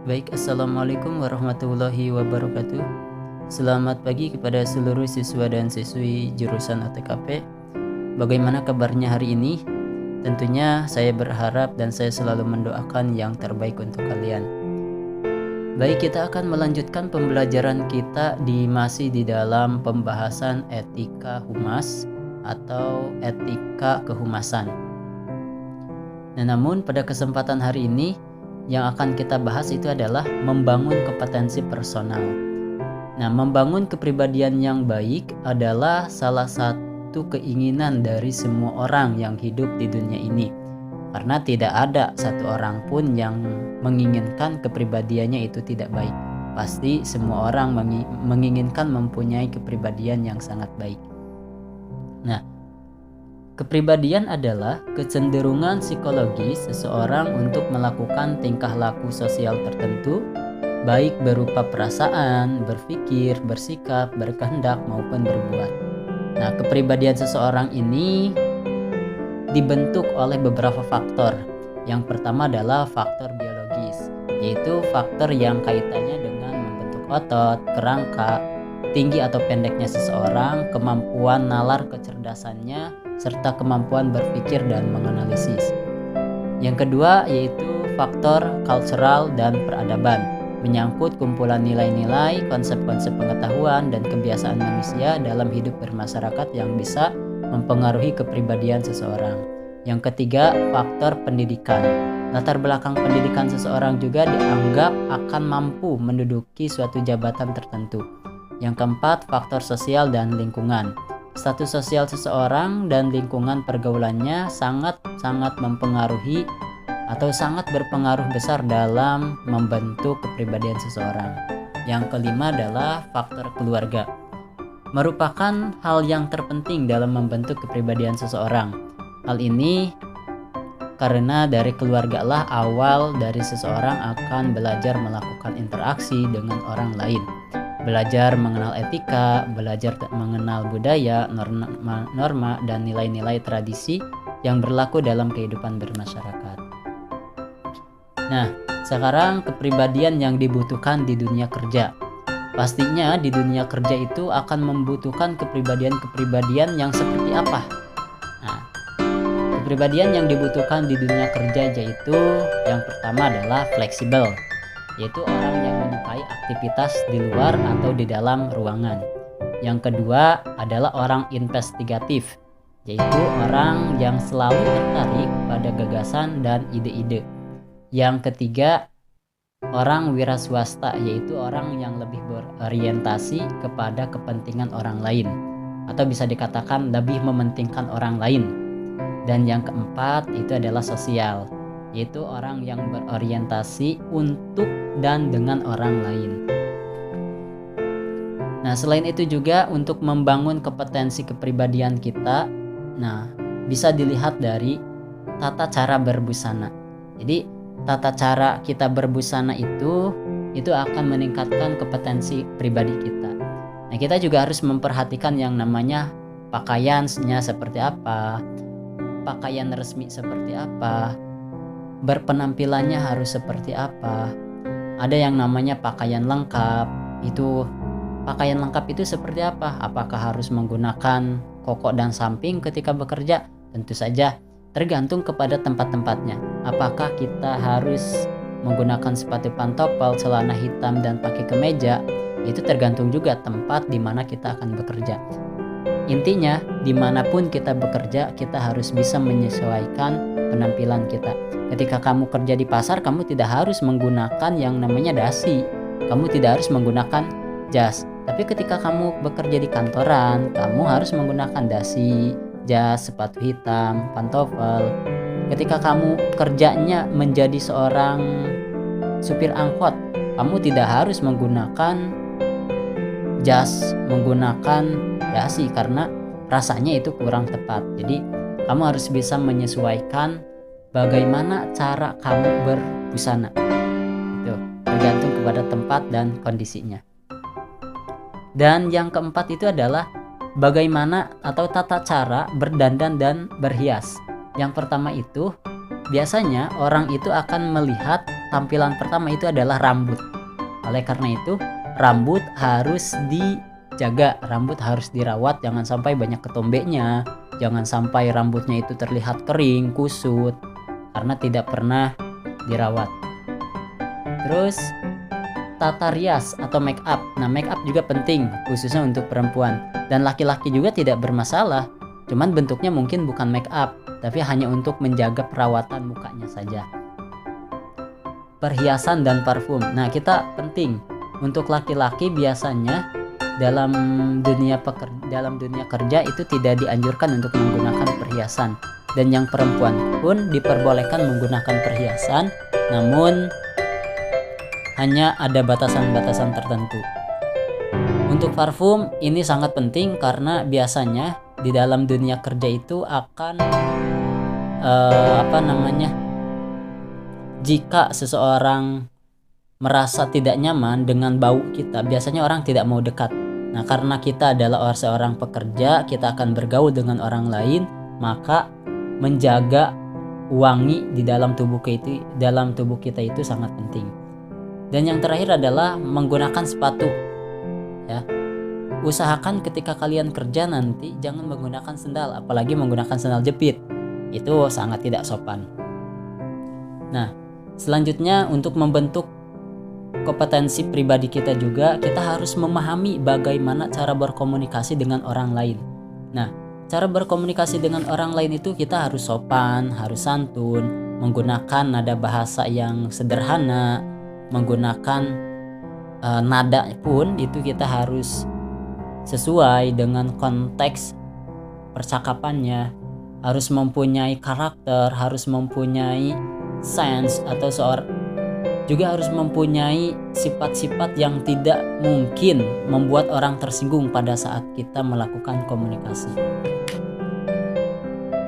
Baik, Assalamualaikum warahmatullahi wabarakatuh. Selamat pagi kepada seluruh siswa dan siswi jurusan OTKP. Bagaimana kabarnya hari ini? Tentunya saya berharap dan saya selalu mendoakan yang terbaik untuk kalian. Baik, kita akan melanjutkan pembelajaran kita masih di dalam pembahasan etika humas atau etika kehumasan. Nah, namun pada kesempatan hari ini yang akan kita bahas itu adalah membangun kompetensi personal. Nah, membangun kepribadian yang baik adalah salah satu keinginan dari semua orang yang hidup di dunia ini. Karena tidak ada satu orang pun yang menginginkan kepribadiannya itu tidak baik. Pasti semua orang menginginkan mempunyai kepribadian yang sangat baik. Nah, kepribadian adalah kecenderungan psikologis seseorang untuk melakukan tingkah laku sosial tertentu, baik berupa perasaan, berpikir, bersikap, berkehendak, maupun berbuat. Nah, kepribadian seseorang ini dibentuk oleh beberapa faktor. Yang pertama adalah faktor biologis, yaitu faktor yang kaitannya dengan membentuk otot, kerangka, tinggi atau pendeknya seseorang, kemampuan nalar kecerdasannya, serta kemampuan berpikir dan menganalisis. Yang kedua yaitu faktor cultural dan peradaban, menyangkut kumpulan nilai-nilai, konsep-konsep pengetahuan, dan kebiasaan manusia dalam hidup bermasyarakat yang bisa mempengaruhi kepribadian seseorang. Yang ketiga, faktor pendidikan. Latar belakang pendidikan seseorang juga dianggap akan mampu menduduki suatu jabatan tertentu. Yang keempat, faktor sosial dan lingkungan. Status sosial seseorang dan lingkungan pergaulannya sangat mempengaruhi atau sangat berpengaruh besar dalam membentuk kepribadian seseorang. Yang kelima adalah faktor keluarga. Merupakan hal yang terpenting dalam membentuk kepribadian seseorang. Hal ini karena dari keluarga lah awal dari seseorang akan belajar melakukan interaksi dengan orang lain. Belajar mengenal etika, belajar mengenal budaya, norma, dan nilai-nilai tradisi yang berlaku dalam kehidupan bermasyarakat. Nah, sekarang kepribadian yang dibutuhkan di dunia kerja. Pastinya di dunia kerja itu akan membutuhkan kepribadian yang seperti apa? Nah, kepribadian yang dibutuhkan di dunia kerja yaitu yang pertama adalah fleksibel, yaitu orang yang menyukai aktivitas di luar atau di dalam ruangan. Yang kedua adalah orang investigatif, yaitu orang yang selalu tertarik pada gagasan dan ide-ide. Yang ketiga, orang wira swasta, yaitu orang yang lebih berorientasi kepada kepentingan orang lain, atau bisa dikatakan lebih mementingkan orang lain. Dan yang keempat itu adalah sosial, yaitu orang yang berorientasi untuk dan dengan orang lain. Nah, selain itu juga untuk membangun kompetensi kepribadian kita, nah, bisa dilihat dari tata cara berbusana. Jadi, tata cara kita berbusana itu akan meningkatkan kompetensi pribadi kita. Nah, kita juga harus memperhatikan yang namanya pakaiannya seperti apa, pakaian resmi seperti apa, berpenampilannya harus seperti apa. Ada yang namanya pakaian lengkap. Itu pakaian lengkap itu seperti apa? Apakah harus menggunakan koko dan samping ketika bekerja? Tentu saja tergantung kepada tempat-tempatnya. Apakah kita harus menggunakan sepatu pantopel, celana hitam, dan pakai kemeja? Itu tergantung juga tempat di mana kita akan bekerja. Intinya, dimanapun kita bekerja, kita harus bisa menyesuaikan penampilan kita. Ketika kamu kerja di pasar, kamu tidak harus menggunakan yang namanya dasi. Kamu tidak harus menggunakan jas. Tapi ketika kamu bekerja di kantoran, kamu harus menggunakan dasi, jas, sepatu hitam, pantofel. Ketika kamu kerjanya menjadi seorang supir angkot, kamu tidak harus menggunakan jas, menggunakan dasi karena rasanya itu kurang tepat. Jadi kamu harus bisa menyesuaikan bagaimana cara kamu berbusana. Itu tergantung kepada tempat dan kondisinya. Dan yang keempat itu adalah bagaimana atau tata cara berdandan dan berhias. Yang pertama itu biasanya orang itu akan melihat tampilan pertama itu adalah rambut. Oleh karena itu, rambut harus dijaga, rambut harus dirawat, jangan sampai banyak ketombeknya, jangan sampai rambutnya itu terlihat kering, kusut, karena tidak pernah dirawat. Terus tata rias atau make up. Nah, make up juga penting, khususnya untuk perempuan. Dan laki-laki juga tidak bermasalah, cuman bentuknya mungkin bukan make up, tapi hanya untuk menjaga perawatan mukanya saja. Perhiasan dan parfum. Nah, kita penting untuk laki-laki biasanya dalam dunia kerja itu tidak dianjurkan untuk menggunakan perhiasan, dan yang perempuan pun diperbolehkan menggunakan perhiasan, namun hanya ada batasan-batasan tertentu. Untuk parfum ini sangat penting karena biasanya di dalam dunia kerja itu akan jika seseorang merasa tidak nyaman dengan bau kita, biasanya orang tidak mau dekat. Nah, karena kita adalah seorang pekerja, kita akan bergaul dengan orang lain, maka menjaga wangi di dalam tubuh kita itu sangat penting. Dan yang terakhir adalah menggunakan sepatu. Ya. Usahakan ketika kalian kerja nanti jangan menggunakan sendal, apalagi menggunakan sendal jepit. Itu sangat tidak sopan. Nah, selanjutnya untuk membentuk kompetensi pribadi kita juga, kita harus memahami bagaimana cara berkomunikasi dengan orang lain. Nah, cara berkomunikasi dengan orang lain itu kita harus sopan, harus santun, menggunakan nada bahasa yang sederhana, menggunakan nada pun itu kita harus sesuai dengan konteks percakapannya, harus mempunyai karakter, harus mempunyai sense, atau juga harus mempunyai sifat-sifat yang tidak mungkin membuat orang tersinggung pada saat kita melakukan komunikasi.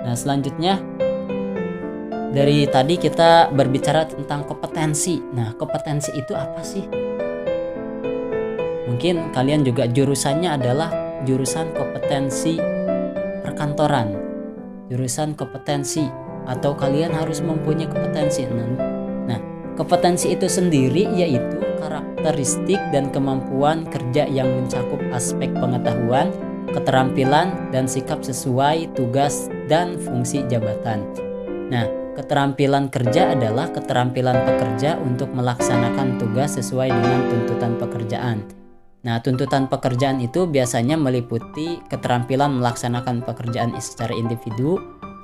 Nah, selanjutnya dari tadi kita berbicara tentang kompetensi. Nah, kompetensi itu apa sih? Mungkin kalian juga jurusannya adalah jurusan kompetensi perkantoran, jurusan kompetensi, atau kalian harus mempunyai kompetensi. Nah, kompetensi itu sendiri yaitu karakteristik dan kemampuan kerja yang mencakup aspek pengetahuan, keterampilan, dan sikap sesuai tugas dan fungsi jabatan. Nah, keterampilan kerja adalah keterampilan pekerja untuk melaksanakan tugas sesuai dengan tuntutan pekerjaan. Nah, tuntutan pekerjaan itu biasanya meliputi keterampilan melaksanakan pekerjaan secara individu,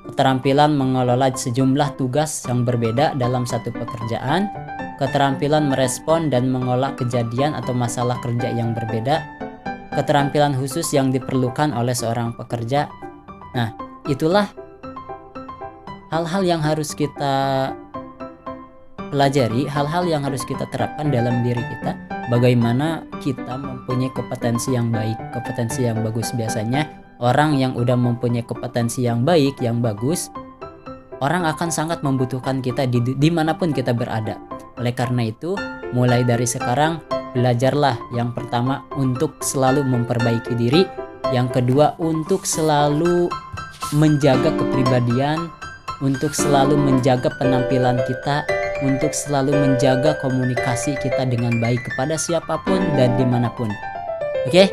keterampilan mengelola sejumlah tugas yang berbeda dalam satu pekerjaan, keterampilan merespon dan mengolah kejadian atau masalah kerja yang berbeda, keterampilan khusus yang diperlukan oleh seorang pekerja. Nah, itulah hal-hal yang harus kita pelajari, hal-hal yang harus kita terapkan dalam diri kita. Bagaimana kita mempunyai kompetensi yang baik, kompetensi yang bagus. Biasanya orang yang udah mempunyai kompetensi yang baik, yang bagus, orang akan sangat membutuhkan kita dimanapun kita berada. Oleh karena itu, mulai dari sekarang belajarlah, yang pertama untuk selalu memperbaiki diri, yang kedua untuk selalu menjaga kepribadian, untuk selalu menjaga penampilan kita, untuk selalu menjaga komunikasi kita dengan baik kepada siapapun dan dimanapun. Oke,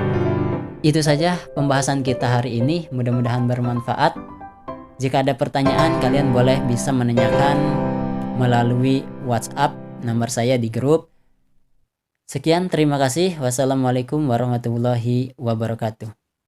itu saja pembahasan kita hari ini, mudah-mudahan bermanfaat. Jika ada pertanyaan, kalian boleh bisa menanyakan melalui WhatsApp, nomor saya di grup. Sekian, terima kasih. Wassalamualaikum warahmatullahi wabarakatuh.